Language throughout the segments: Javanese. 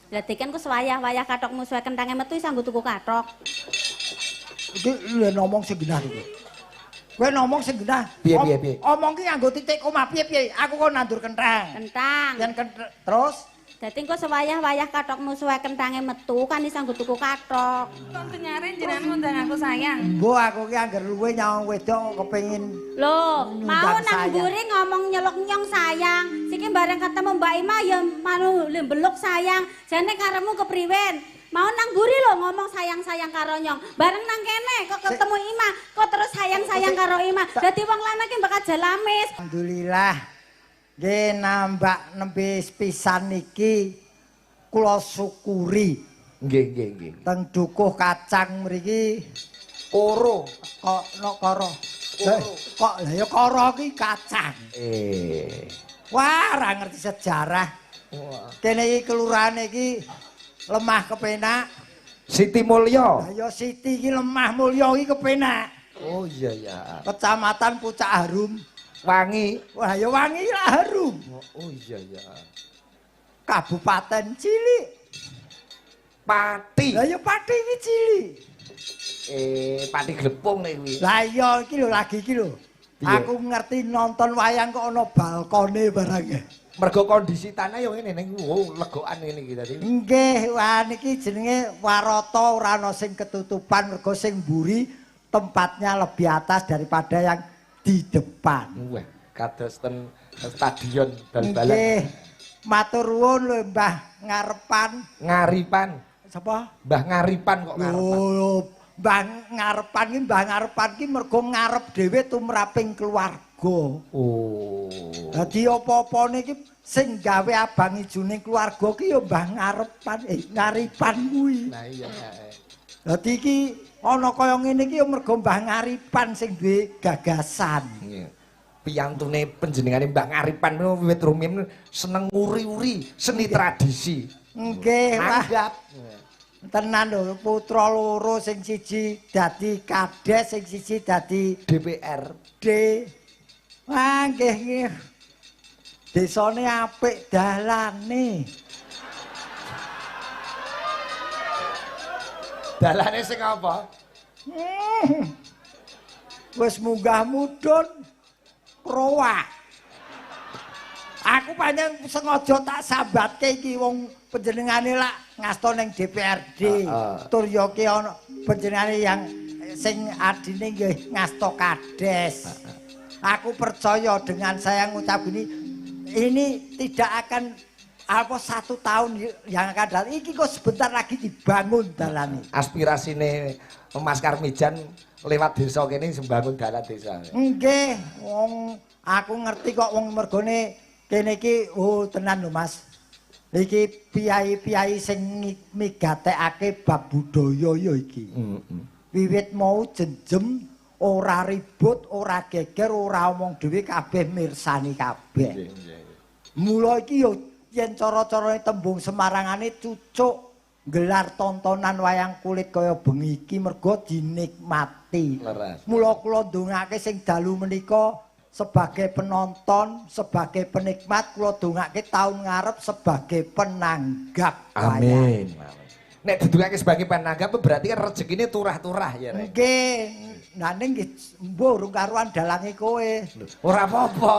Dadi kan ku sewayah-wayah kathokmu suwe kentange metu sanggo tuku kathok. Iki lho ngomong sing genah iki. Kowe ngomong sing genah. Piye piye piye. Omong ki nganggo titik koma piye. Aku kok nandur kenthang. Kentang. Yen terus Dadi engko sewayah-wayah kathokmu suwe kentange metu kan sanggo tuku kathok. Kok kenyaren jenengan ngundang aku sayang. Mbok aku ki angger luwe nyawang wedok kepengin Loh, mau nang sayang. mburi ngomong nyeluk-nyong sayang. Siki bareng ketemu Mbak Ima ya manu lembeluk sayang. Jane karemu kepriwen? Mau nang mburi lho ngomong sayang-sayang karo nyong. Bareng nang kene kok ketemu Ima, kok terus sayang-sayang karo Ima. Dadi wong lanang ki bakal jalamis. alhamdulillah nggih nambah nembe pisan iki kula syukuri. Nggih. Teng dukuh kacang mriki Koro. kok karo. Kok lha ya karo ki kacang. Wah, ora ngerti sejarah. Wah. Kene iki kelurahane iki lemah kepenak. Siti Mulya. Lah ya Siti iki lemah mulya iki kepenak. Oh iya ya. Kecamatan Pucak Harum. Wangi. Wah, ya wangi lah harum. Oh iya ya. Kabupaten Cilik. Pati. Lah ya Pati iki cilik. Pati Glepung nek kuwi. Lah iya iki lho lagi iki lho. Piye? Aku ngerti nonton wayang kok ana balkone barang. Mergo kondisi tanah yo ngene ning legokan ngene iki tadi. Nggih, wah niki jenenge warata ora ana sing ketutupan mergo sing mburi tempatnya lebih atas daripada yang di depan. Wah, kados ten stadion bal-balan. Nggih. Matur nuwun lho Mbah ngarepan. Ngaripan. Sapa? Mbah Ngaripan kok ngarepan. Oh, Mbah ngarepan ki mergo ngarep dhewe tumraping keluarga. Oh. Dadi apa-apane iki sing gawe abang ijune keluarga ki ya Mbah Ngaripan kuwi. Nah iya. Dadi iki ana kaya ngene iki ya mergo Mbah Ngaripan sing duwe gagasan. Nggih. Piyantune panjenengane Mbah Ngaripan wiwit rumiyin seneng nguri-uri seni tradisi. Nggih, wah. Anggap. Tenan lho, putra loro sing siji dadi kades, sing siji dadi DPR. Wah, nggih. Desane apik dalane. Dalane sing apa? Wis munggah mudhun roah. Aku pancen sengaja tak sambatke iki wong panjenengane lak ngasta ning DPRD. Tur yo ki ana panjenengane yang sing adine nggih ngasta kades. Aku percaya dengan saya ngucap ini tidak akan 1 tahun yang akan datang. Iki kok sebentar lagi dibangun dalan iki. Aspirasine Mas Karmijan lewat desa kene sembangun dalan desa. Nggih, wong aku ngerti kok wong mergone kene iki tenan lho Mas. Iki piyai-piyai sing migatekake bab budaya ya iki. Wiwit mau jenjem ora ribut, ora geger, ora omong dhewe kabeh mirsani kabeh. Mula iki yo yen cara-carane tembung Semarangane cucuk gelar tontonan wayang kulit kaya bengi iki mergo dinikmati. Mula kula ndongake sing dalu menika sebagai penonton, sebagai penikmat kula dongake taun ngarep sebagai penanggap wayang. Amin. Nek didongake sebagai penanggap berarti kan rezekine turah-turah ya, Rek. Nggih, nah ning nggih mbuh urung karuan dalange kowe. Ora apa-apa.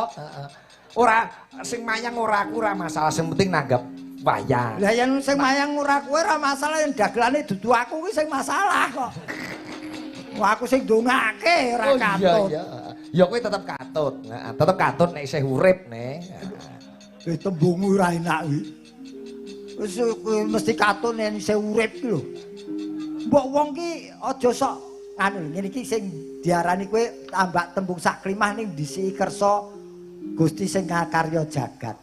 Ora sing mayang ora aku ora masalah, sing penting nanggap wayang. Lah yen sing mayang ora kowe ora masalah, yen dagelane dudu aku kuwi sing masalah kok. Wah aku sing ndongake ora katut. Iya. Ya kowe tetep katut. Heeh, tetep katut nek isih urip, Neng. Wis tembungmu ora enak kuwi. Wis kowe mesti katut yen isih urip ki lho. Mbok wong ki aja sok anu ngene iki sing diarani kowe tambak tembung sak klimah ning disiki kersa Gusti sing karya jagat.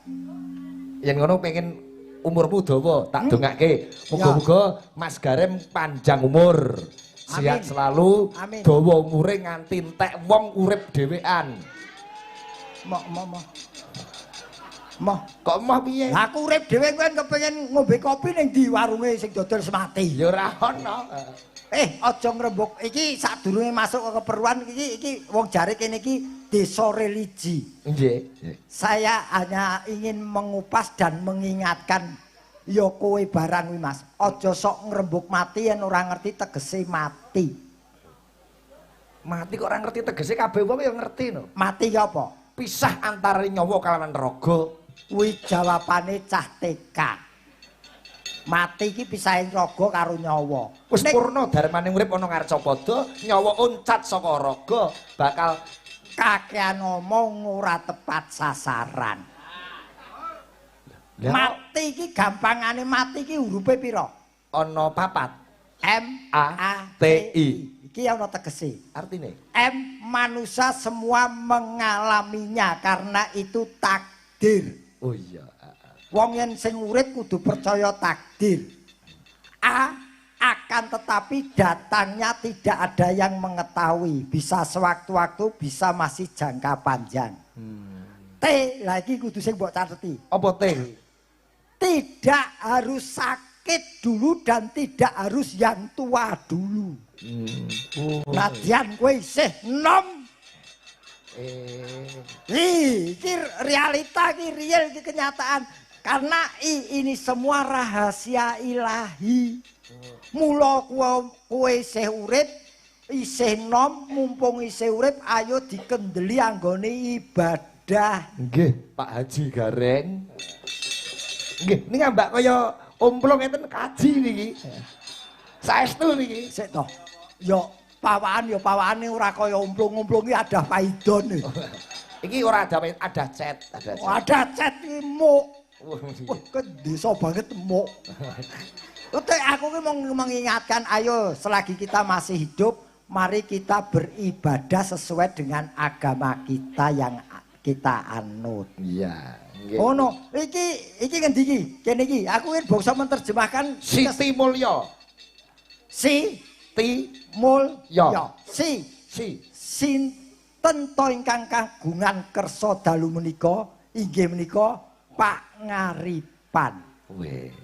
Yen ngono pengen umurmu dawa, tak dongake. Muga-muga Mas Garem panjang umur. Sehat selalu, dawa umure nganti entek wong urip dhewean. Moh. Kok moh piye? Lah aku urip dhewe kowe kepengin ngombe kopi ning di warunge sing dodol semati. Ya ora ono. Aja ngrembug. Iki sadurunge masuk ke keperluan iki wong jare kene iki desa religi. Nggih. Saya hanya ingin mengupas dan mengingatkan ya kowe barang kuwi Mas. Aja sok ngrembug mati yen ora ngerti tegese mati. Mati kok ora ngerti tegese kabeh wong ya ngerti no. Mati ki apa? Pisah antara nyawa kalawan raga. Kuwi jawabane cah TK. Mati ki pisahin raga karo nyawa. Wis purna darmane urip ana ngarcapada, nyawa uncat saka raga bakal kakean ngomong ora tepat sasaran. Mati ki gampangane mati ki hurufe pira? Ana 4. M A T I. Iki ana tegese. Artine M manusia semua mengalaminya karena itu takdir. oh iya. Wong yen sing urip kudu percaya takdir. A akan tetapi datangnya tidak ada yang mengetahui. Bisa sewaktu-waktu, bisa masih jangka panjang. T lagi kudu sing mbok cateti. Apa T? Tidak harus sakit dulu dan tidak harus yang tua dulu. Nadyan kowe isih enom. Iki realita, iki real, iki kenyataan. Karena ini semua rahasia ilahi. Mula kowe isih urip, isih enom, mumpung isih urip, ayo dikendeli anggone ibadah. Nggih, Pak Haji Gareng. Nggih, ini mbak kaya omplong ngeten kaji niki. Saestu niki. Sik to. Ya pawaan ora kaya umplung-umplung iki ada paidone. Iki ora ada cet, Ada cet iki muk. Wah, kedesa banget muk. Oke, aku ki mau mengingatkan, ayo selagi kita masih hidup, mari kita beribadah sesuai dengan agama kita yang kita anut. Iya, nggih. Oh no, iki ngendi iki? Kene iki, aku kan bangsa menerjemahkan Siti Mulya. Siti Mulya. Si. Sinten to ingkang kagungan kersa dalu menika? Inggih menika Pak Ngaripan. Weh.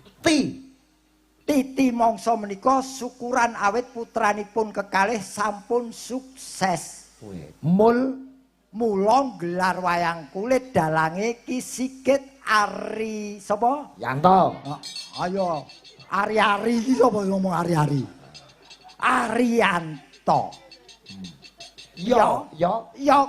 Titi mangsa menika syukuran awit putranipun kekalih sampun sukses. Weh. Mula gelar wayang kulit dalange Ki Sigit Ari sapa? Yanto. Ayo Ari-ari iki sapa ngomong Ari-ari? Arianto. Ya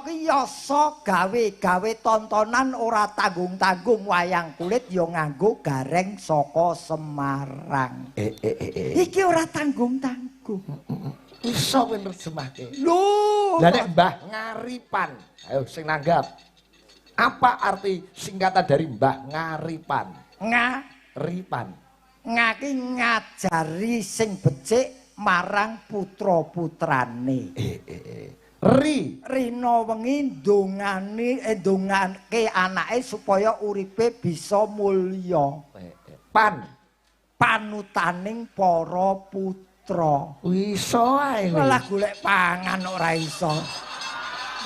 ki yasa gawe tontonan ora tanggung-tanggung wayang kulit ya nganggo gareng saka Semarang. Iki ora tanggung-tanggung. Iso kowe nerjemahke. Lho, Lah nek Mbah Ngaripan, ayo sing nanggap. Apa arti singkatan dari Mbah Ngaripan? Ngaripan. Ngaki ngajari sing becik marang putra-putrane. Rina wengi ndongake anake supaya uripe bisa mulya. Panutaning para putra. Iso ae. Malah golek pangan ora iso.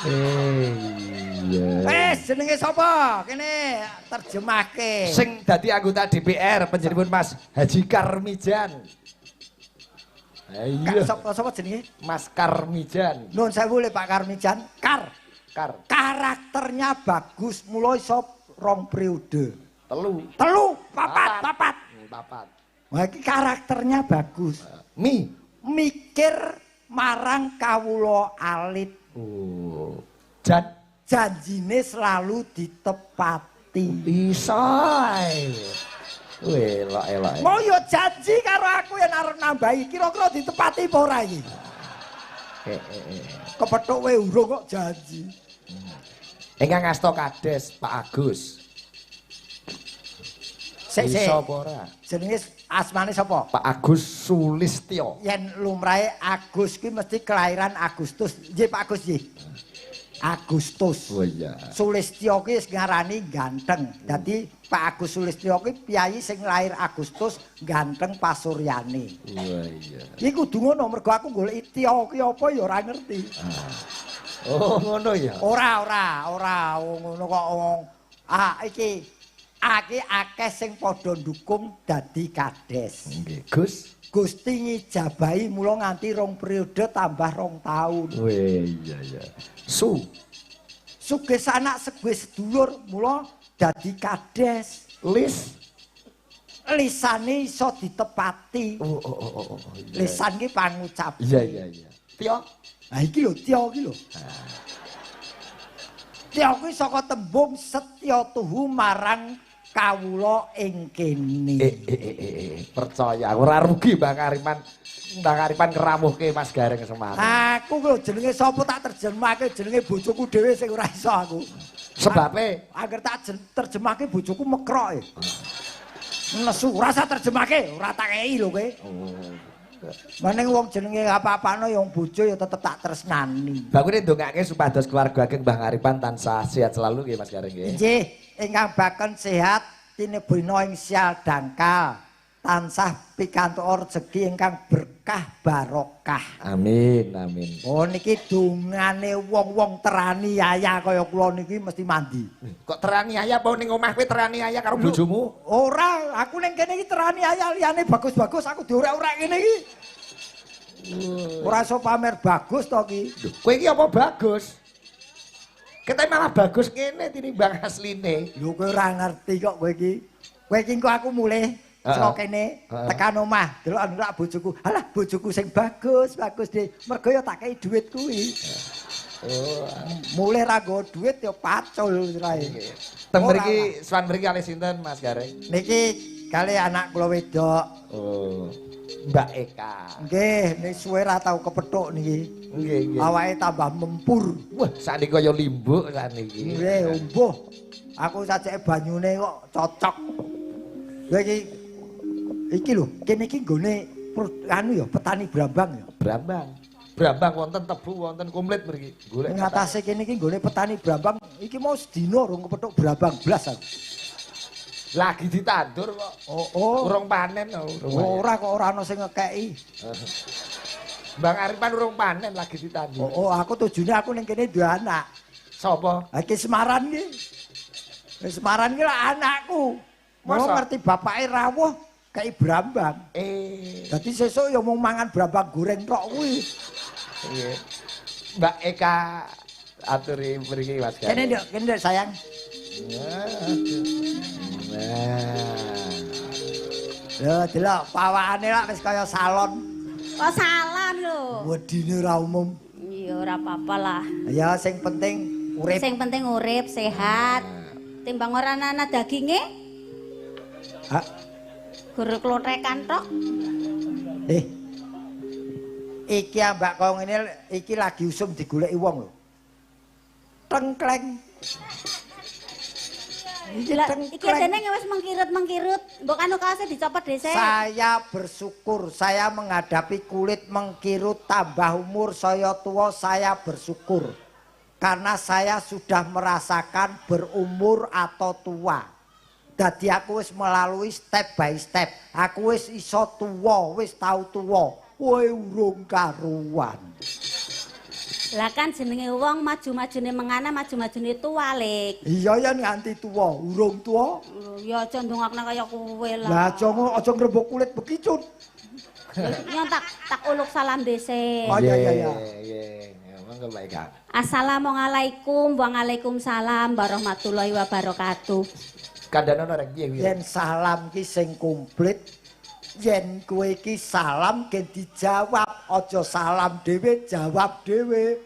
Iya. Jenenge sapa? Kene terjemahke. Sing dadi anggota DPR panjenengan Mas Haji Karmijan. Iya. Sapa jenenge? Mas Karmijan. Nuwun sewu le Pak Karmijan. Karakternya bagus, mula iso 2 periode. 3. 4. Wah iki karakternya bagus. Mikir marang kawula alit. Oh. Janjine selalu ditepati. Bisa ae. Elok. Mau yo janji karo aku yen arep nambahi, kira-kira ditepati apa ora iki? Kepethuk wae urung kok janji. Ingkang ngasta Kades Pak Agus. Iso apa ora? Jenenge asmane sapa? Pak Agus Sulistyo. Yen lumrahe Agus kuwi mesti kelahiran Agustus. Nggih Pak Agus nggih. Agustus. Oh iya. Sulistyo ki ngarani ganteng. Dadi Pak Agus Sulistyo ki piyayi sing lahir Agustus ganteng pasuryane. Oh iya. Iki kudu ngono mergo aku golek Tio ki apa ya ora ngerti. Oh ngono ya. Ora ngono kok wong. Iki akeh sing padha ndukung dadi kades. Nggih, Gus. Gusti ngijabahi mula nganti 2 periode tambah 2 tahun. Weh, iya. Sugih sanak seguih sedulur mula dadi kades. lisane iso ditepati. Oh. Iya. Lisan ki pangucap. Iya. Tio. Nah iki lho tio iki lho. Tio kuwi saka tembung setya tuhu marang kawula ing kene. Percaya ora rugi Bang Ariman. Bang Ariman kerawuhke Mas Gareng Semarang. Aku lho jenenge sapa tak terjemahke jenenge bojoku dhewe sing ora iso aku. Sebabe Angger tak terjemahke bojoku mekroke. Nesu ora usah terjemahke, ora tak kei lho kowe. Maning wong jenenge apa-apano yang bojo ya tetep tak tresnani. Bagune ndongake supados keluarga ageng Bang Aripan tansah sehat selalu nggih Mas Gareng nggih. Nggih, ingkang bakon sehat tinebuna ing sial dangkal. Tansah pikantuk rezeki ingkang berkah barokah. Amin. Oh niki dongane wong-wong terani ayah kaya kula niki mesti mandi. Kok terani ayah apa ning omah kowe terani ayah karo bojomu? Ora, aku ning kene iki terani ayah liyane bagus-bagus aku diorek-orek kene iki. Ora iso pamer bagus to iki. Kowe iki apa bagus? Kita malah bagus ngene tinimbang asline. Lho kowe ora ngerti kok kowe iki. Kowe iki kok aku mulih saka kene tekan omah delok bojoku. Halah bojoku sing bagus deh. Mergo ya tak kei dhuwit kuwi. Mulih ra nggo dhuwit ya pacul sirahe. Teng mriki swan mriki kalih sinten Mas Gareng? Niki kali anak kula wedok. Oh. Mbak Eka. Nggih, nek suwe ra tau kepethuk niki. Nggih. Awake tambah mempur. Wah, sakniki kaya limbuk sakniki. Nggih, umbuh. Aku sajake banyune kok cocok. Lha iki lho, kene iki nggone anu ya, petani brambang ya. Brambang wonten tebu, wonten kumplit mriki. Golek Ing atase kene iki nggone petani brambang, iki mau sedina rung kepethuk brambang blas aku. lagi ditandur kok. Oh. Urung panen kok. Ora kok ora ana sing ngekeki. Bang Aripan urung panen lagi ditandur. Oh, aku tujune aku ning kene duwe anak. Sapa? Ha iki Semaran iki. Semaran iki lah anakku. Mau ngerti bapake rawuh kei brambang. Dadi sesuk ya mung mangan brambang goreng tok kuwi. Iya. Mbak Eka aturi mriki Mas. Kene nduk sayang. Ya, delok pawakane lak wis kaya salon. Kok salon lho. Wedine ora umum. Iya ora apa-apa lah. Ya sing penting urip. Sing penting urip sehat. Timbang ora ana daginge. Hah? Gur klotrekan tok. Iki ambak kau ngene iki lagi usum digoleki wong lho. Tengkleng. Iki jenenge wis mengkirut-mengkirut, mbok anu kaose dicopot dhisik. Saya bersyukur, saya menghadapi kulit mengkirut tambah umur saya tua, saya bersyukur. Karena saya sudah merasakan berumur atau tua. Dadi aku wis melalui step by step. Aku wis iso tua, wis tau tua. Kowe urung karuan. Lah kan jenenge wong maju-majune mengana maju-majune tuwalik. Iya ya nganti tua, urung tua. Ya aja ndongakne kaya kowe lah. Lah aja ngrembug kulit bekicut. Ya tak uluk salam dhisik. Oh iya. Iya. Monggo Mbak Eka. Assalamualaikum waalaikumsalam warahmatullahi wabarakatuh. Kandhane ora piye kuwi? Yen salam ki sing komplit, yen kowe iki salam gen dijawab, aja salam dhewe jawab dhewe.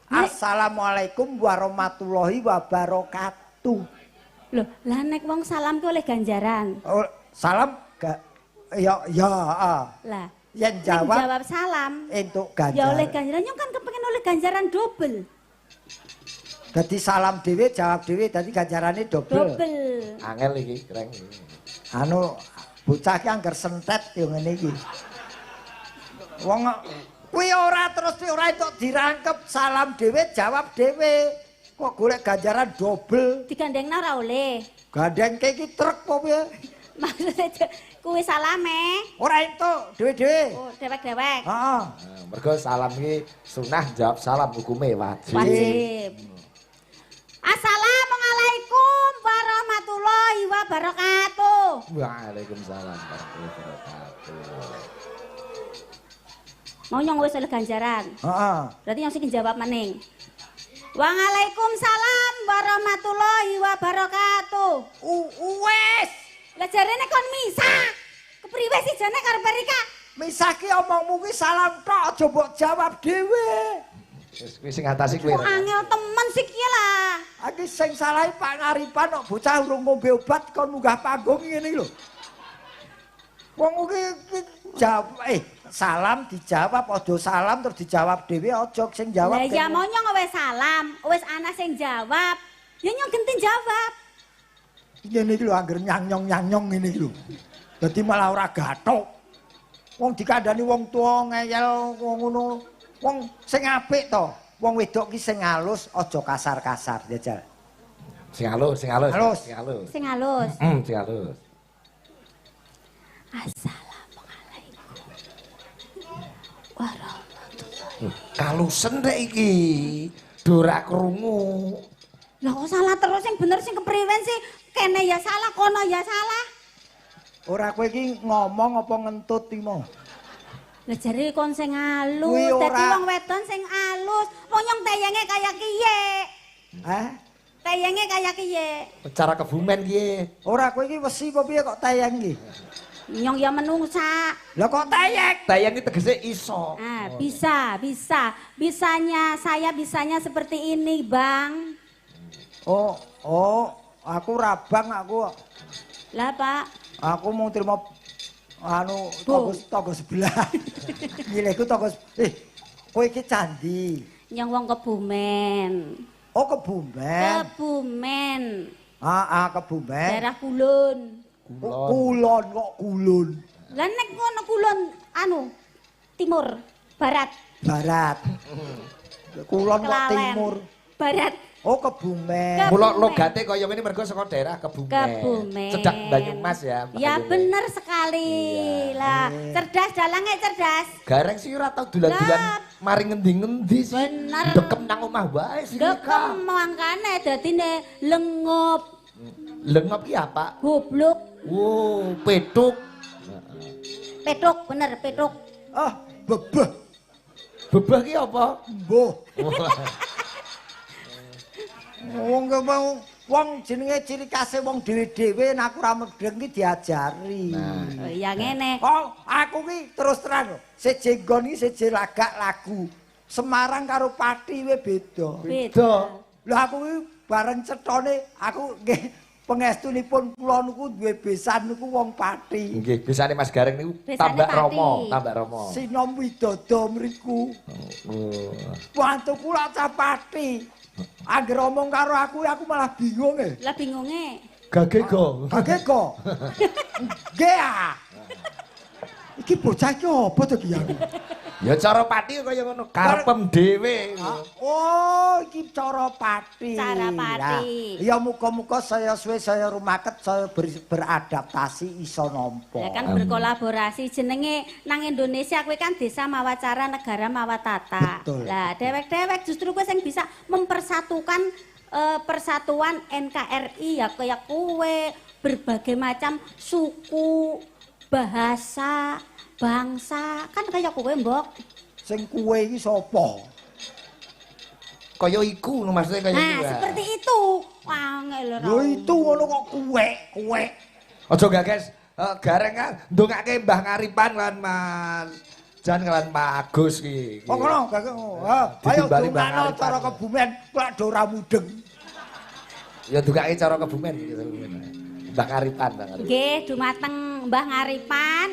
Assalamualaikum warahmatullahi wabarakatuh. Loh, lah nek wong salam ki oleh ganjaran. Oh, salam gak ya. Lah, Yen nek jawab jawab salam entuk ya oleh ganjaran. ganjaran, nyong kan kepengen oleh ganjaran double. Dadi salam dhewe jawab dhewe dadi ganjarane double. Angel iki, keren. Anu bocah ki angger sentet yo ngene iki. Wong kuwi ora terus ora entuk dirangkep salam dhewe jawab dhewe. Kok golek ganjaran double. Digandengna ora oleh. Gandengke iki truk apa piye? Maksudnya kuwi salame. Ora entuk dhewe-dhewe. Oh, dewek-dewek. Heeh. Mergo salam iki sunah, jawab salam hukume wajib. Wajib. Assalamualaikum warahmatullahi wabarakatuh. Waalaikumsalam warahmatullahi wabarakatuh. Mau nyong wis oleh ganjaran. Heeh. Berarti yang sing jawab maning. Waalaikumsalam warahmatullahi wabarakatuh. Wes. Lah jarene kon misah. Kepriwe sih jane karo Perika? Misah ki omongmu ki salam tok, aja mbok jawab dhewe. Wis sing ngatasi kowe. Kok angel temen sih ki lah. Iki sing salah Pak Ngaripan kok bocah urung ngombe obat kon munggah panggung ngene lho. Wong iki jawab salam dijawab aja salam terus dijawab dhewe aja sing jawab. Lah ya mau nyong wis salam, wis ana sing jawab. Ya nyong genti jawab. Ngene iki lho angger nyang-nyong ngene iki lho. Dadi malah ora gathok. Wong dikandani wong tuwa ngeyel ngono. Wong sing apik to. Wong wedok ki sing alus aja kasar-kasar, Jajal. Sing halus, sing halus. Halus. Sing halus. Sing halus. Sing halus. Assalamualaikum warahmatullahi. Kalusen rek iki. Dora krungu. Lah kok salah terus sing bener sing kepriwen sih? Kene ya salah, kono ya salah. Ora kowe iki ngomong apa ngentut iki mo? Lah jare kon sing alus, Kuwi ora- dadi wong wedon sing alus. Wong nyong tayenge kaya kiye. Hah? Tayenge kaya kiye. Cara kebumen ki. Ora kowe iki wesi apa piye kok tayang iki? Nyong ya menungsa. Lah kok tayang? Tayang iki tegese iso. Ah, bisa. Bisanya seperti ini, Bang. Oh, aku rabang aku. Lah, Pak. Aku mau terima anu Bu. toko sebelah. Ngileku toko kowe iki candi. Nyong wong Kebumen. Oh, Kebumen. Kebumen. Kebumen. Daerah Kulon. Kulon kok kulon. Lah nek ngono Kulon anu timur, barat, Barat. Kulon kok Kelalen. timur. Barat. Oh, Kebumen. Mula logate kaya ngene mergo saka daerah Kebumen. Kebumen. Cedhak Banyumas ya. Mbak Ya Ayu. bener sekali. Iya. Lah, cerdas dalange cerdas. Gareng sih ora tau dolan-dolan Lah. mari ngendi-ngendi sih. Bener. Dekem nang omah wae sih. Dekem mangkane dadine lengup, Lengop ki apa? goblok, Wow, petuk. petuk bener petuk. Ah, bebeh. Bebah ki apa? Mbuh. Wong jenenge ciri khase wong dhewe-dhewe nek aku ora medheng ki diajari. Oh, ya ngene. Oh, aku ki terus terang seje nggon iki seje lagak lagu. Semarang karo Pati we beda. Beda. Lah aku ki bareng cethone aku nggih pangestunipun kula niku duwe besan niku wong Pati. Nggih, bisane Mas Gareng niku Besane tambah Pati. Romo, tambah Romo. Sinom Widodo mriku. Oh. Wantu kula cah Pati. Angger omong karo aku malah bingung e. Lah bingunge. Gagego. Kage kok. Nggih ah. Iki bocah iki apa to ki aku? Ya cara Pati kaya ngono, karepem dhewe. Oh, iki cara Pati. Cara Pati. Lah, ya muga-muga saya suwe saya rumaket saya beradaptasi iso nampa. Ya kan berkolaborasi jenenge nang Indonesia kowe kan desa mawacara negara mawatata. Betul. Lah dewek-dewek justru kowe sing bisa mempersatukan persatuan NKRI ya kayak kowe berbagai macam suku, bahasa, bangsa kan kayak kowe mbok. Sing kuwe iki sapa? Kaya iku lho maksudnya kaya Nah, iku. seperti itu. Angel ora. Lho itu ngono kok kuwe. Aja gagas. Gareng kan ndongake Mbah Ngaripan lan Mas Jan lan Pak Agus ki. Kok ngono, Kakek? Ayo Ditimbali Mbah dongano Ngaripan. cara Kebumen, kok do ora mudeng. Ya ndongake cara kebumen gitu. Mbah Ngaripan, Mbah Ngaripan. Nggih, dumateng Mbah Ngaripan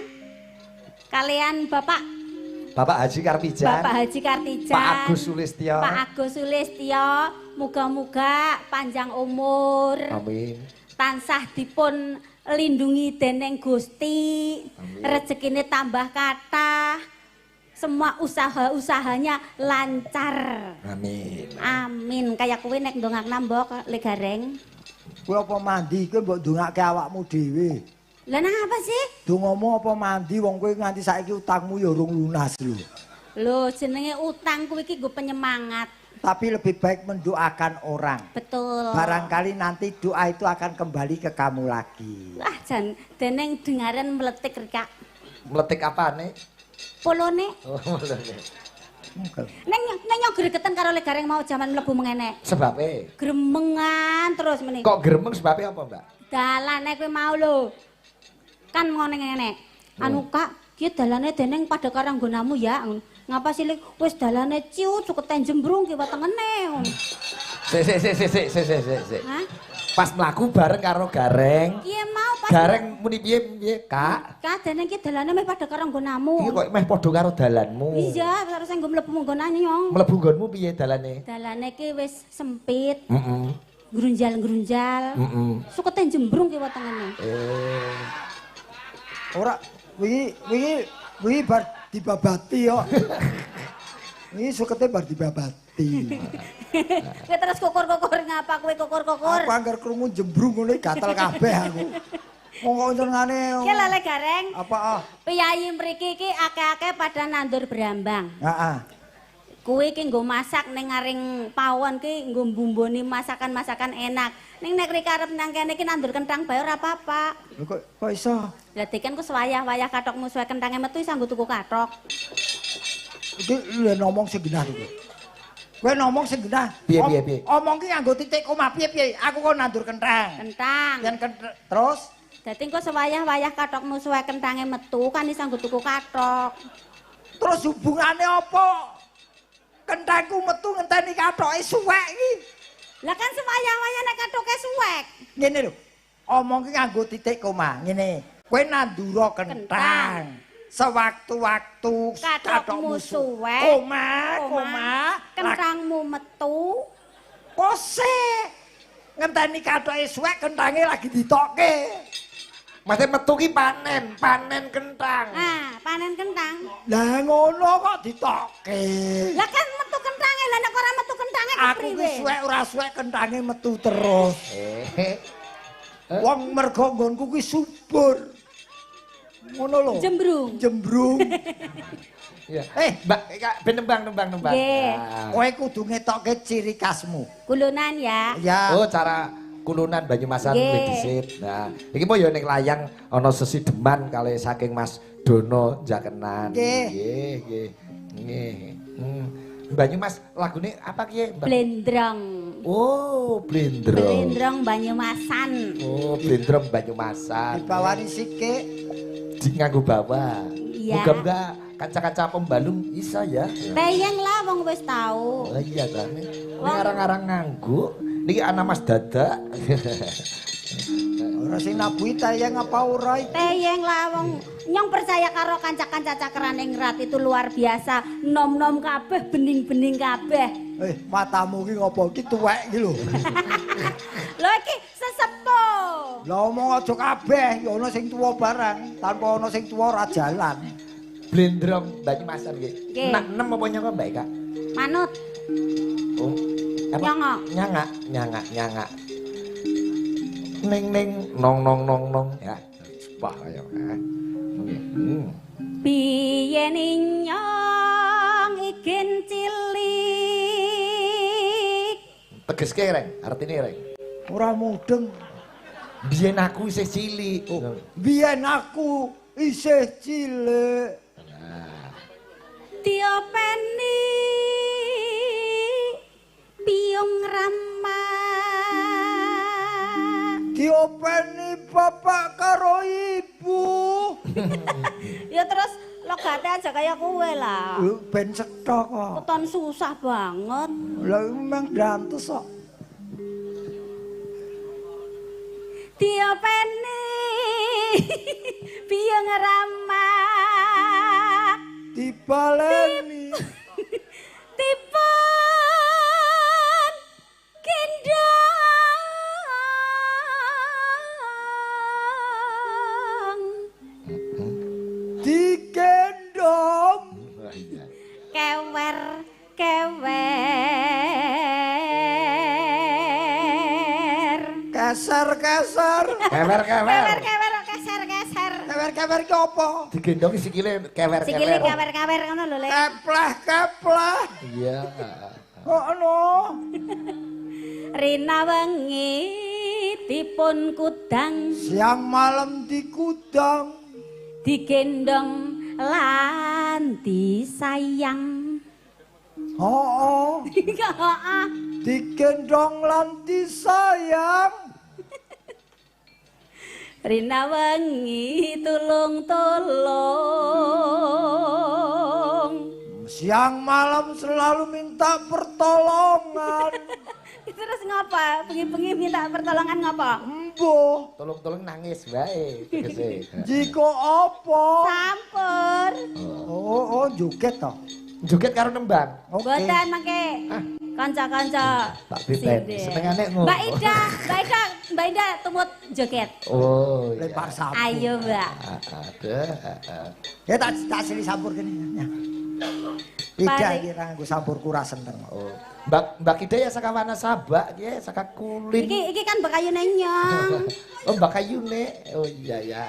kalian Bapak Haji Kartijan. Bapak Haji Kartijan. Pak Agus Sulistyo. Pak Agus Sulistyo, muga-muga panjang umur. Amin. Tansah dipun lindungi dening Gusti. Rezekine tambah kathah. Semua usaha-usahanya lancar. Amin. Amin. Kayak kowe nek ndongakna mbok Le Gareng. Kowe apa mandi kowe mbok ndongake awakmu dhewe. Lah nang apa sih? Dongamu apa mandi wong kowe nganti saiki utangmu ya urung lunas lho. Lho jenenge utang kuwi iki nggo penyemangat. Tapi lebih baik mendoakan orang. Betul. Barangkali nanti doa itu akan kembali ke kamu lagi. Wah jan deneng dengaran meletik rika. Meletik apane? Polone. Oh, meletik. Neng nyong gregeten karo Le Gareng mau jaman mlebu mengene. Sebabe. Gremengan terus meneh. Kok gremeng sebabe apa, Mbak? dalane kuwi mau lho. Kan ngene. Anu Kak, ki dalane dening pada karo nggonamu ya. Ngapa silik wis dalane ciut cukete jembrung ki wetengene. Sik. Hah? Pas mlaku bareng karo Gareng. Iya mau pas. Gareng muni piye, Kak? Kak dening ki dalane meh pada karo nggonamu. Iki kok meh padha karo dalanmu. Iya, terus nggo mlebu nggonane nyong. Mlebu nggonmu piye dalane? Dalane ki wis sempit. Heeh. Grunjal-grunjal. Sukete jembrung ki wetengene. Ora wingi bar dibabati yo. Wingi sukete bar dibabati. Kowe terus kukur-kukur ngapa kowe kukur-kukur? Aku anggar krungu jembrung ngono gatel kabeh aku. Wong kok jenengane. Ki lele gareng. Apa? Piyayi mriki iki akeh-akeh pada nandur brambang. Heeh. Kuwi ki nggo masak ning ngaring pawon ki nggo mbumboni masakan-masakan enak. Ning nek rika arep nang kene iki nandur kenthang bae ora apa-apa. Lho kok iso? Dadi kan ku wayah-wayah kathokmu suwe kenthange metu iso nggo tuku kathok. Iki lho ngomong sing genah iki. Kowe ngomong sing genah. Piye? Omong ki nganggo titik koma piye? Aku kok nandur kenthang. Kenthang. Yen terus Dadi engko sewayah-wayah kathokmu suwe kenthange metu kan iso nggo tuku kathok. terus hubungane apa? Kenthangku metu ngenteni kathoke suwek iki. Lah kan sewayah-wayah nek kathoke suwek. Ngene lho. Omong ki nganggo titik koma. Ngene. Kowe nandura kenthang. Sewaktu-waktu Kathokmu suwek. Koma. Kenthangmu metu. Kose. Ngenteni kathoke suwek kenthange lagi ditokke. Maksudnya metu ki panen kenthang. Ah, panen kenthang. Lah ngono kok ditokke. Lah kan metu kenthange, lah nek ora metu kenthange Aku kepriwe? ki suwek ora suwek kenthange metu terus. Wong mergo nggonku ki subur. Ngono lho. Jembrung. Iya. Mbak, ben nembang. Nggih. Kowe kudu ngetokke ciri khasmu. Kulunan ya. Ya. Oh, cara kulunan Banyumasan Nggih. Medisit. Nah, iki mau ya ning layang ana sesideman kali saking Mas Dono Jakenan. Nggih. Nggih. Banyumas lagune apa ki, Mbak? Blendrong. Oh, blendrong. Blendrong Banyumasan. Oh, blendrong Banyumasan. Dibawani sikik. Di nganggo bawa. Iya. Muga-muga kanca-kanca pembalung bisa ya. Teyeng lah wong wis tau. Oh iya ta. Ini arang-arang nganggo. Niki ana Mas Dada. Ora sing nabuhi tayang apa ora iki? Teyeng lah wong nyong percaya karo kanca-kanca cakeran ing rat itu luar biasa. Nom-nom kabeh, bening-bening kabeh. Matamu ki ngopo iki tuwek iki lho. Lho iki sesepuh. Lah omong aja kabeh, ya ana sing tuwa barang, tanpa ana sing tuwa ora jalan. Blendrong Banyumasan nggih. Nggih. Nak 6 apa nyangka Mbak Eka? Manut. Oh. Apa? Nyangak. Ning nong ya. Wah kaya. Piye ninyong ikin cilik. Tegeske reng, artine reng. Ora mudeng. Biyen aku isih cilik. Biyen aku isih cilik. Diopeni piyung rama. Diopeni bapak karo ibu. Ya terus logate aja kaya kowe lah. Ben cetha kok. Keton susah banget. Lah memang dantes kok. Diopeni piyung rama. Dibaleni. Dipun gendong. Digendong. Kewer. Keser. Kewer. Keser. Kewer ki apa? Digendongi sikile kewer. Sikile kewer ngono lho, Le. Kepleh. Iya. Ngono. Rina wengi dipun kudang, Siang malam dikudang. digendong lan disayang. Oh. Digendong lan disayang. Rina wengi tulung-tulung. Siang malam selalu minta pertolongan. Terus ngapa? Bengi-bengi minta pertolongan ngapa? Embuh, Tolong-tolong nangis bae tegese. jika apa? Sampur. Oh, joget toh. Joget karo nembang. Oke. Boten mangke. Kanca-kanca. Tak titen. sini. Senengane ngono. Mbak Ida tumut joget. Oh. iya. Lempar sapu. Ayo, Mbak. Ada. Ya tak sini sampur kene. Ya. Ida Pari. iki ra nggo sampur kura seneng. Oh. Mbak Ida ya saka Wanasaba ya, saka Kulin. Iki kan bekayu nenyong. Oh, Mbak Kayune. Oh iya ya.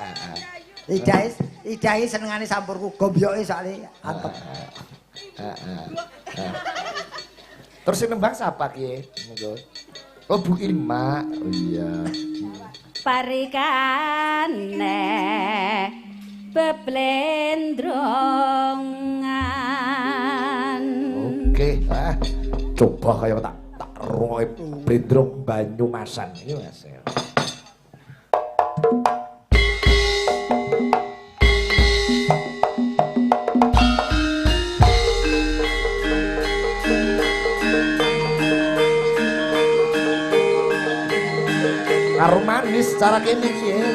Ida senengane sampurku gombyoke soalnya antep. Terus yang nembang siapa ki? Monggo. Oh Bu Irma. Oh iya. Parikane beblendrongan. Oke, coba kayak tak roe blendrong Banyumasan iki Mas. Karo manis cara kene iki ya.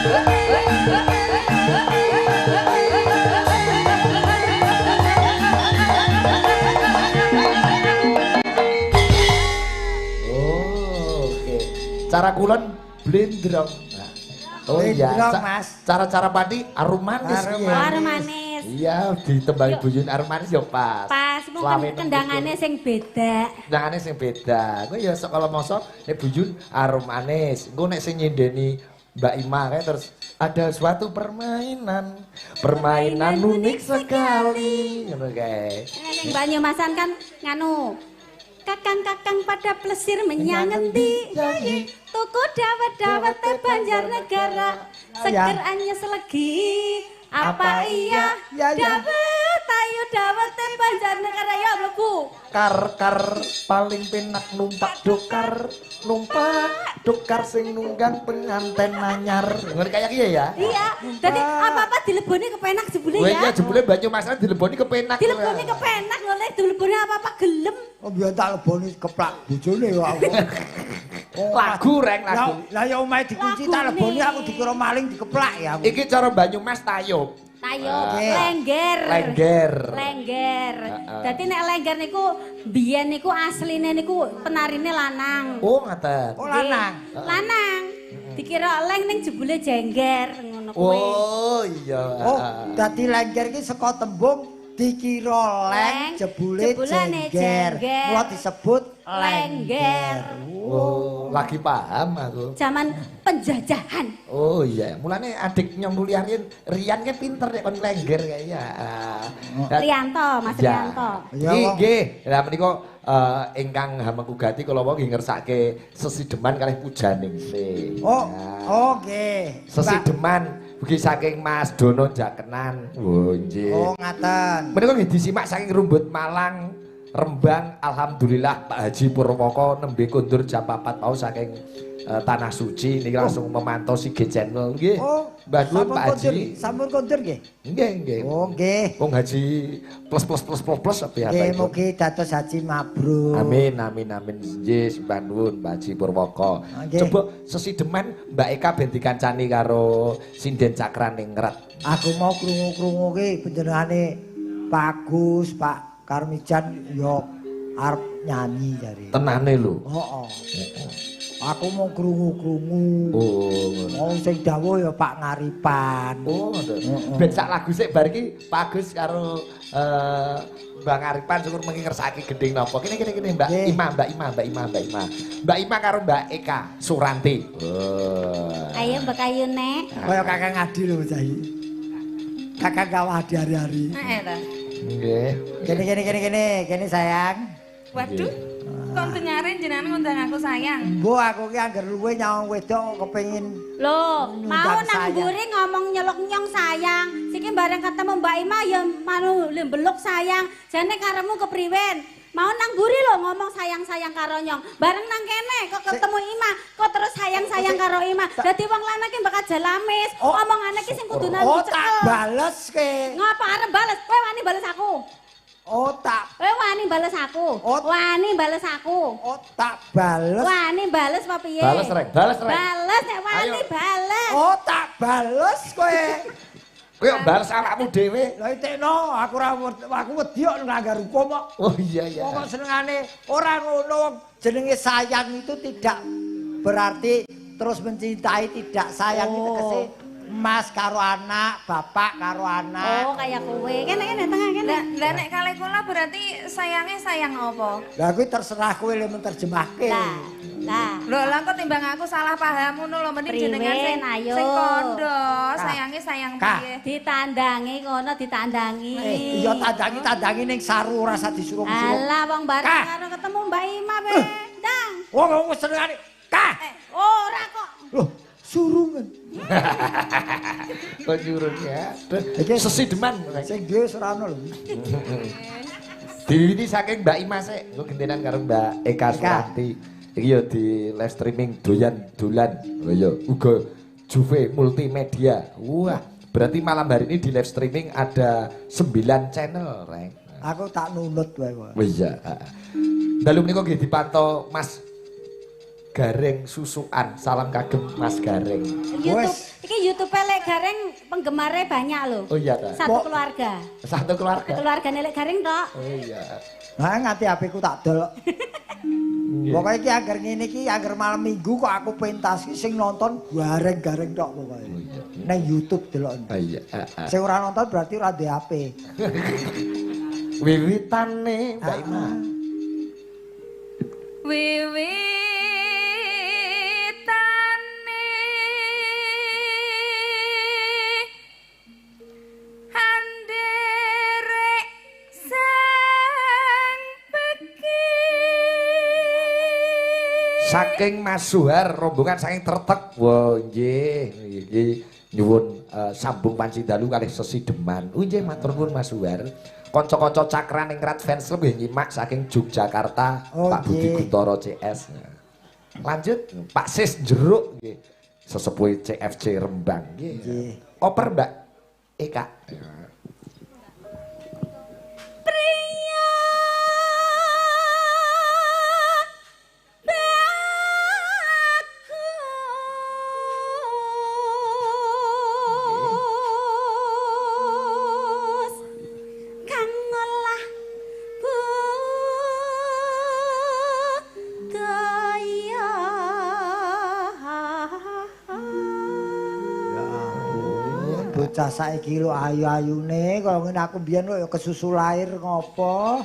Oke. Cara kulon blendrong. Oh iya, Blendrong, Mas. cara-cara padi arum manis. Arum iya. Arum manis. Iya, ditembangi bujun arum manis yo pas. Pas mungkin kendangane sing beda. Kendangane sing beda. Kowe ya sok kalau mosok nek bujun arum manis. Engko nek sing nyendeni Mbak Ima kae terus ada suatu permainan unik sekali. Ngono kae. Ning Banyumasan kan nganu kakang-kakang pada plesir menyangendi tuku dawet-dawet teh Banjarnegara seger anyes legi apa iya dawet ayo dawet teh Banjarnegara ya mlebu Kar paling penak numpak dokar sing nunggang penganten anyar. Ngono kaya kiye ya. iya dadi apa-apa dileboni kepenak jebule Kowe ya ya jebule Banyumasan dileboni kepenak. dileboni kepenak lho dileboni apa-apa gelem Oh biyen tak leboni keplak bojone kok aku. Lagu reng lagu. Lah ya omahe dikunci tak leboni aku dikira maling dikeplak ya aku. Iki cara Banyumas tayub. Tayub, Iya. lengger. Dadi nek lengger niku biyen niku asline niku penarine lanang. Oh ngaten. Oh lanang. Lanang. Dikira leng ning jebule jengger ngono kuwi. Oh iya. Oh dadi lengger iki saka tembung dikira leng jebule jebulane jengger. jengger. Mula disebut Lengger. Oh, lagi paham aku. Zaman penjajahan. Oh iya, mulane adik nyong Rian kan pinter nek kon lengger kayaknya. Rianto, Mas Ya. Rianto. Ya, Nggih, Wong. nggih. Lah menika ingkang hamengkugati kula wau nggih ngersake sesideman kalih pujaning sih. Oh, oke. Sesideman ugi saking Mas Dono Jakenan. Oh nggih. Oh ngaten. Menika nggih disimak saking Rumbut Malang, Rembang. Alhamdulillah Pak Haji Purwoko nembe kondur jam 4 mau saking Tanah Suci niki langsung memantau Sige Channel nggih. Oh, Mbah nuwun Pak Haji. Sampun kondur nggih. Nggih, nggih. Oh nggih. Wong haji plus apa ya Nggih itu? mugi dados haji mabrur. Amin. Nggih, Mbah nuwun Mbah Haji Purwoko. Nggih. Coba sesideman Mbak Eka ben dikancani karo Sinden Cakraning Ngret. Aku mau krungu-krungu ki panjenengane Pak Agus, Pak Karmijan yo arep nyanyi jare. Tenane lho. Heeh. Aku mau krungu-krungu. Oh, ngono. Mau sing dawuh ya Pak Ngaripan. Oh, ngono. Ben sak lagu sik bar iki Pak Agus karo Mbak Ngaripan syukur mengi ngersaki gending napa. Kene Mbak Nggih. Mbak Ima karo Mbak Eka Suranti. Oh. Ayo Mbak Ayu nek. Kaya Kakang Adi lho Cai. Kakang kawah Adi hari-hari. ta. Nggih. Kene sayang. Waduh. Kon tenyare jenengan ngundang aku sayang. Mbok aku ki angger luwe nyawang wedok kepengin Loh, mau Ngundang nang sayang. mburi ngomong nyeluk nyong sayang. Siki bareng ketemu Mbak Ima ya manu lembeluk sayang. Jane karemu kepriwen? Mau nang mburi lho ngomong sayang-sayang karo nyong. Bareng nang kene kok ketemu Ima, kok terus sayang-sayang karo Ima. Dadi wong lanang ki bakal jalamis. Oh. Omongane ki sing kudu nang Oh tak bales ke. Ngapa arep bales? Kowe wani bales aku. Oh tak Kowe wani bales aku. Oh. Wani bales aku. oh tak bales. Wani bales apa piye? Bales rek. Bales nek wani Ayo. bales. Oh tak bales kowe. Kowe kok bales awakmu dhewe. Lah itekno aku ora aku wedi kok nglanggar hukum kok. Oh iya iya. Wong kok senengane ora ngono wong jenenge sayang itu tidak berarti terus mencintai tidak sayang itu Oh. tegese mas karo anak, bapak karo anak. Oh, kayak kowe. Kene tengah kene. Lah nek kalih kula berarti sayangnya sayang apa? Lah kuwi terserah kowe le menterjemahke. Lah. Lho kok timbang aku salah paham ngono lho mending jenengan Priwen, ayo. sing kondo, sayangnya sayang Kak. piye? Ditandangi ngono ditandangi. Iya tandangi ning saru ora usah disuruh-suruh. Alah wong bareng Kak. karo ketemu Mbak Ima be. Dang. Wong senengane. Kah. Ora kok. Loh, surungan. Kok nyuruh ya. Iki Sesideman. Sing dhewe ora ono lho. Diwini saking Mbak Ima sik, engko gentenan karo Mbak Eka Suranti. Iki ya di live streaming dolan. Oh iya, uga Juve Multimedia. Wah, berarti malam hari ini di live streaming ada 9 channel, Reng. Aku tak nunut wae kok. Oh iya. Dalu menika nggih dipantau Mas Gareng Susukan. Salam kagem Mas Gareng. Iki YouTube Lek Gareng penggemarnya banyak loh. Oh iya ta. Satu keluarga. Satu keluarga. Keluargane Lek Gareng tok. Oh iya. Nah, nganti HP ku tak delok. Pokoknya iki agar ngene iki agar malam Minggu kok aku pentas iki sing nonton gareng-gareng tok pokoke. Oh iya. Nang YouTube delok. Oh iya. Sing ora nonton berarti ora duwe HP. Wiwitane Mbak Ima. Wiwitane anderek sang beki. Saking Mas Suhar rombongan saking Tretek. Wah, nggih. Iki nyuwun sambung panci dalu kalih sesideman. Nggih matur nuwun Mas Suhar. Kanca-kanca Cakraningrat fans lebih nyimak saking Yogyakarta, Oh, Pak Budi Kuntoro CS. Lanjut Pak Sis Jeruk nggih. Sesepuh CFC Rembang nggih. Oper Mbak Eka. Priya bagus kang ngolah budaya. Bocah saiki lho ayu-ayune kaya ngene aku biyen kok ya kesusu lahir ngopo.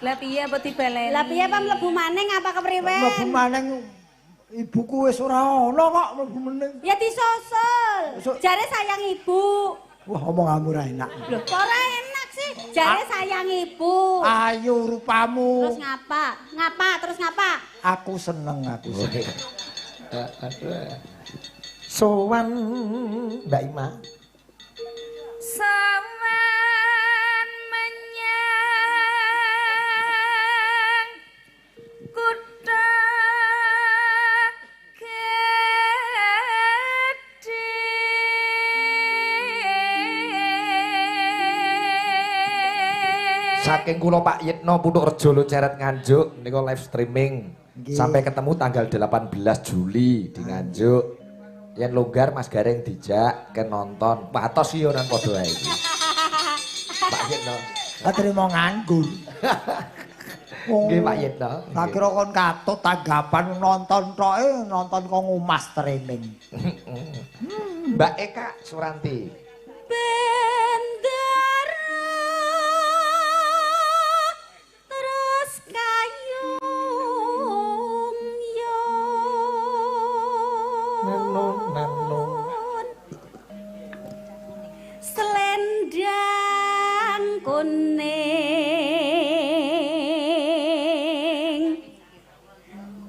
Lah piye apa dibeleni? Lah piye Pak mlebu maning apa kepriwen? Mlebu maneng ibuku wis ora ana kok mlebu meneng. Ya disusul. Jare sayang ibu. Wah omonganmu ora enak. Loh, kok ora enak sih? Jare sayang ibu. Ayu rupamu. Terus ngapa? Ngapa? Terus ngapa? Aku seneng aku seneng. Sowan Mbak Ima. Sawan menyang kutha gedhe. Saking kula Pak Yitno Putuk Rejo Ceret Nganjuk nika live streaming. Nggih. Sampai ketemu tanggal 18 Juli di Nganjuk. Yen longgar Mas Gareng dijak ke nonton. Patos iki ora padha ae iki. Pak Yitno. Tak terima nganggur. Nggih Pak Yitno. Tak kira kon katut tanggapan nonton tok nonton kok ngumas streaming. Mbak Eka Suranti. Bendera terus kayung Nanun. selendang kuning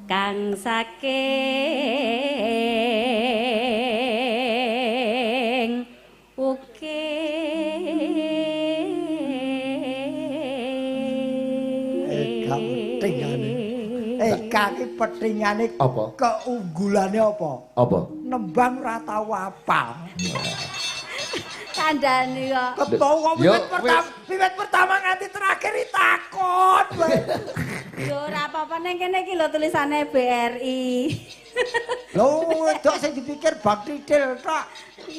kang saking Eka petingane. Eka ki petingane Apa? Keunggulane apa? Apa? Nembang ora tau apal. kandhane kok. Ketawa Yo, wiwit pertama nganti terakhir takon. Yo ora apa-apa ning kene iki lho tulisane BRI. Lho, wedok sing dipikir bak titil tok.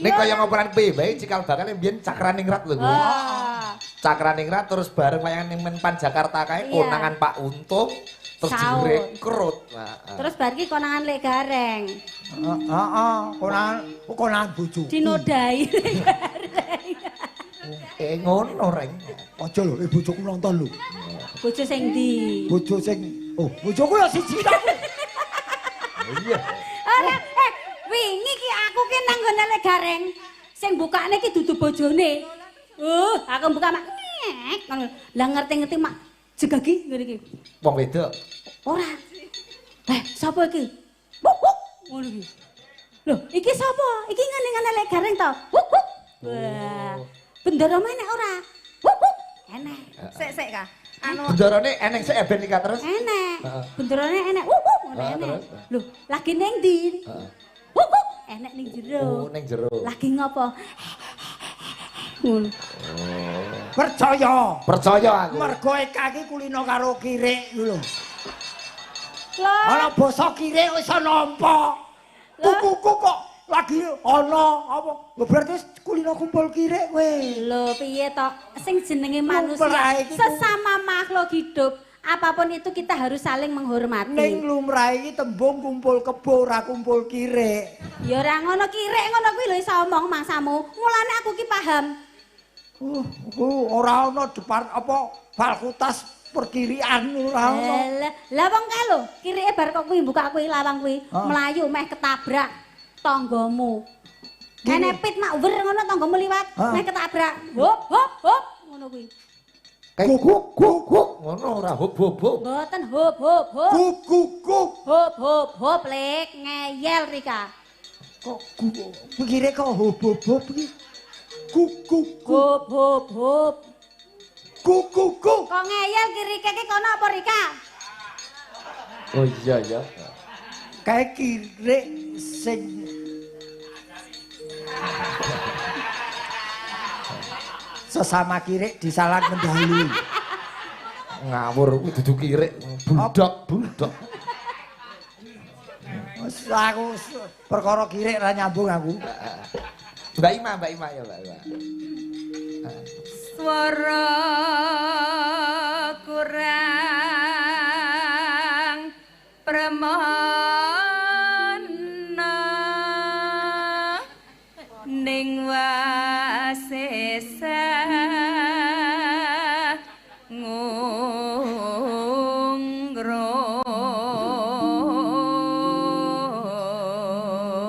Nek kaya ngoperan piye bae cikal bakal mbiyen Cakraningrat lho. Wah. Cakraningrat terus bareng wayangan ning Menpan Jakarta kae Iya. konangan Pak Untung terus Saut. direkrut. Terus bar iki konangan Lek Gareng. Heeh, konan bojoku. Dinodai Lek Gareng. Ngono reng. Aja lho, bojoku nonton lho. Bojo sing ndi? Bojo sing bojoku ya siji ta. Iya. Ora, wingi ki aku ki nang nggone Lek Gareng. Sing bukane ki dudu bojone. Aku buka mak. Ngono. Lah ngerti-ngerti mak jegagi ngene iki. Wong wedok. Ora. Sapa iki? Wuk wuk. Ngono iki. Loh, iki sapa? Iki ngene-ngene Lek Gareng to. Wuk wuk. Wah. Bendera menek ora? Wuk wuk. Enek. Sik Kak. Anu Bendarane eneng sik eben iki terus. Enek. Heeh. Benderane enek. Wuk wuk ngono Heeh, enek. terus? Lho, lagi ning ndi? Heeh. Wuk wuk. Enek ning jero. Oh, ning jero. Lagi ngopo? Ngono. Percaya. Percaya aku. Mergo Eka iki kulino karo kirik lho. Lho. Ana basa kirek wis nampa. Kuku kok lagi ana apa? Berarti kulino kumpul kirek kowe. Lho piye to? Sing jenenge Kumpul manusia ae iki, sesama makhluk hidup, apapun itu kita harus saling menghormati. Ning lumrah iki tembung kumpul kebo ora kumpul kirek. Ya ora ngono kirek ngono kuwi lho iso omong mangsamu. Mulane aku ki paham. Ora ana depan apa fakultas perkirian ora ana. Lah wong kae lho, kirike bar kok kuwi buka kuwi lawang kuwi, mlayu meh ketabrak tanggamu. Kene pit mak wer ngono tanggamu liwat, meh ketabrak. Hop hop hop ngono kuwi. Kayak guk ngono ora hop hop hop. Mboten hop hop hop. Kuk. Hop hop hop lek ngeyel Rika. Kok pikire kok hop iki. Kuk. Hop hop hop. Kuk. Kok ngeyel ki Rika ki kono apa Rika? Oh iya ya. Kayak kirek sing sesama kirek disalah kendali. Ngawur kuwi dudu kirek, budak. Wes aku perkara kirek ra nyambung aku. Mbak Ima ya Mbak Ima. Swara kurang pramana ning wasesa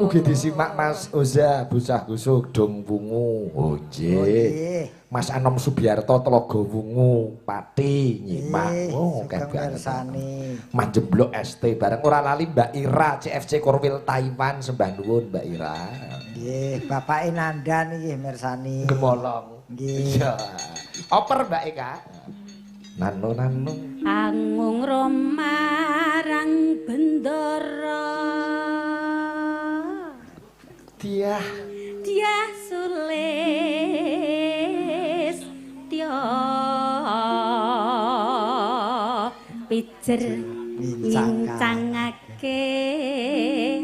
Ugi disimak Mas Oza bocah gusuk dong wungu. Oh nggih. Mas Anom Subiarto Telaga Wungu Pati nyimak. Oh kersane. Manjemblok ST bareng ora lali Mbak Ira CFC Korwil Taiwan sembah nuwun Mbak Ira. Nggih, bapake Nandan iki mirsani. Gemolong. Nggih. Iya. Oper Mbak Eka. Nano. Angung romarang bendara. Dia sulis tio pijer ngincangake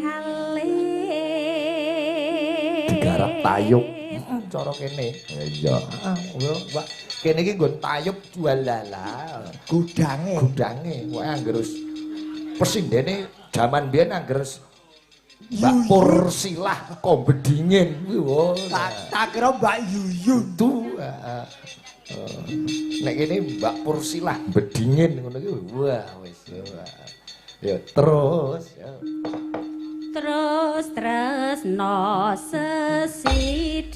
halih digarap tayub cara kene iya Mbak kene iki nggon tayub jualala Gudange wae angger pesindene jaman biyen angger Mbak Pursilah Kombedingen kuwi wah. Tak kira Mbak Yuyun tuh. Nek kene Mbak Pursilah Bedingen ngono ki wah wis. Ya terus no sesideman.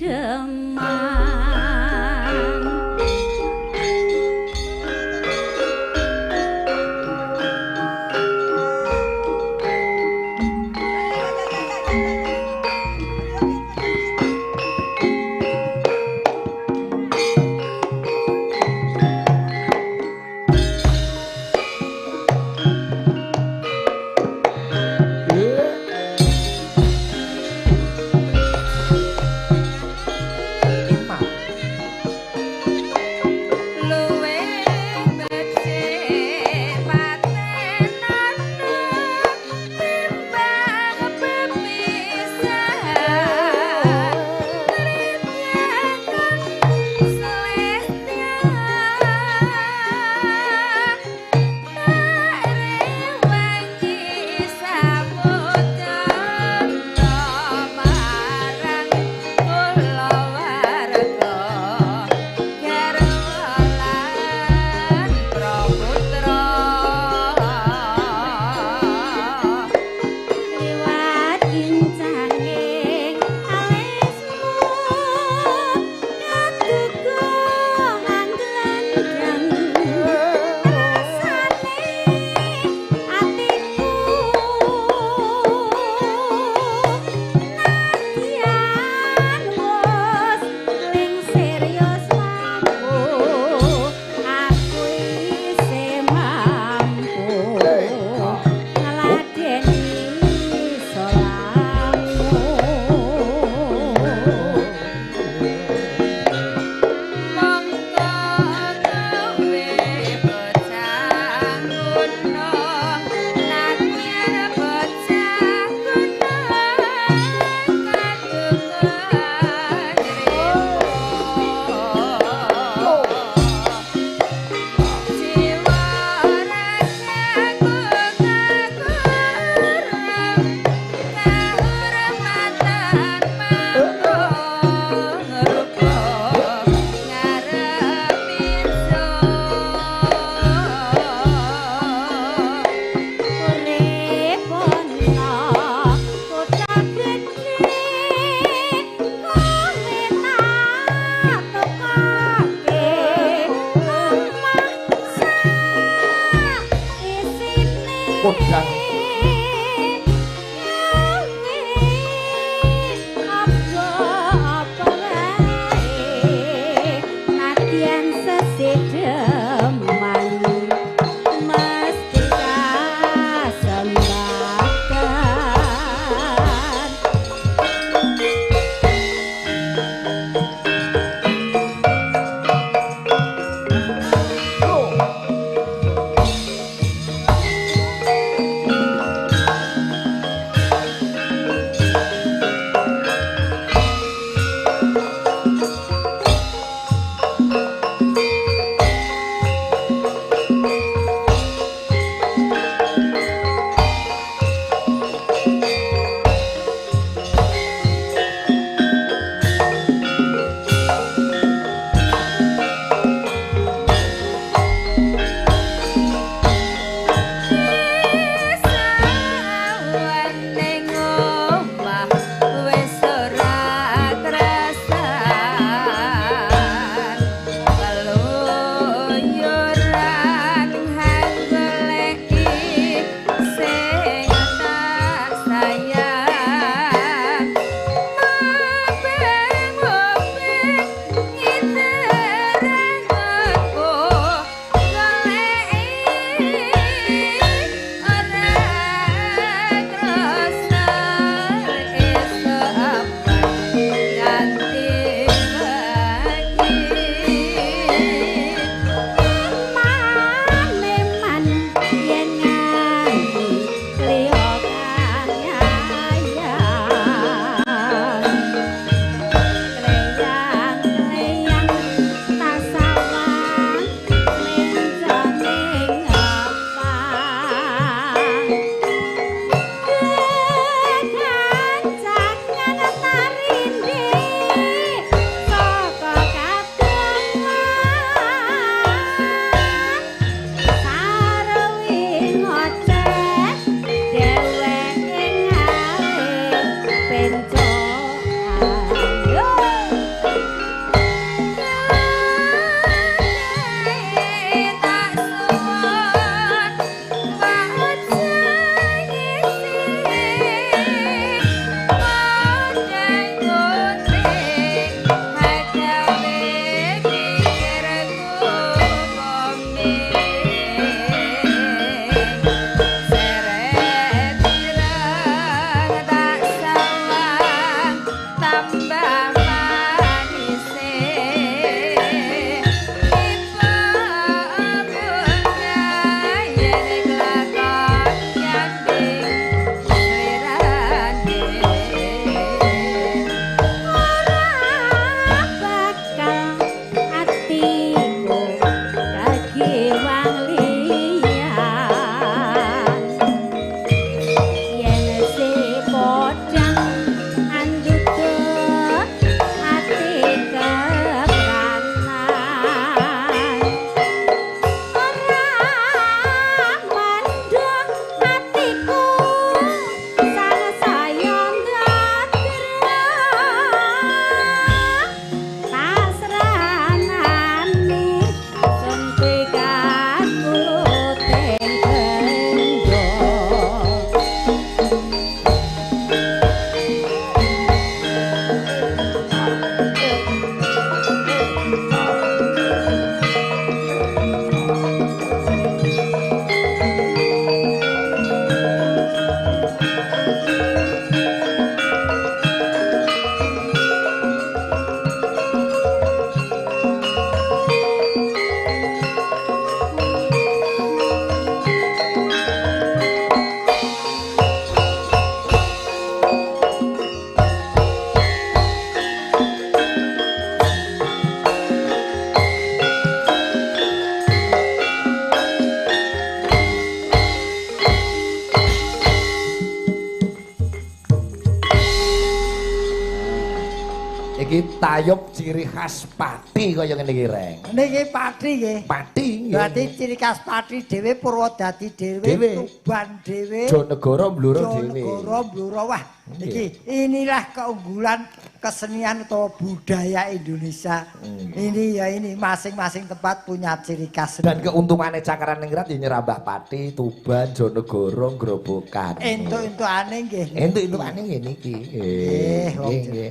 Iki tayub ciri khas Pati kaya ngene iki, Reng. Niki Pati nggih. Pati nggih. Berarti ciri khas Pati dhewe Purwodadi dhewe, Dhewe. Tuban dhewe, Jonegoro Bluro dhewe. Jonegoro Bluro. Wah, iki inilah keunggulan kesenian atau budaya Indonesia. Ini ya ini masing-masing tempat punya ciri khas. Dan keuntungannya Cakaran Ningrat ya nyerambah Pati, Tuban, Jonegoro, Grobogan. Entuk-entukane nggih. Entuk-entukane ngene iki. Nggih, wong Nggih.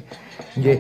Nggih.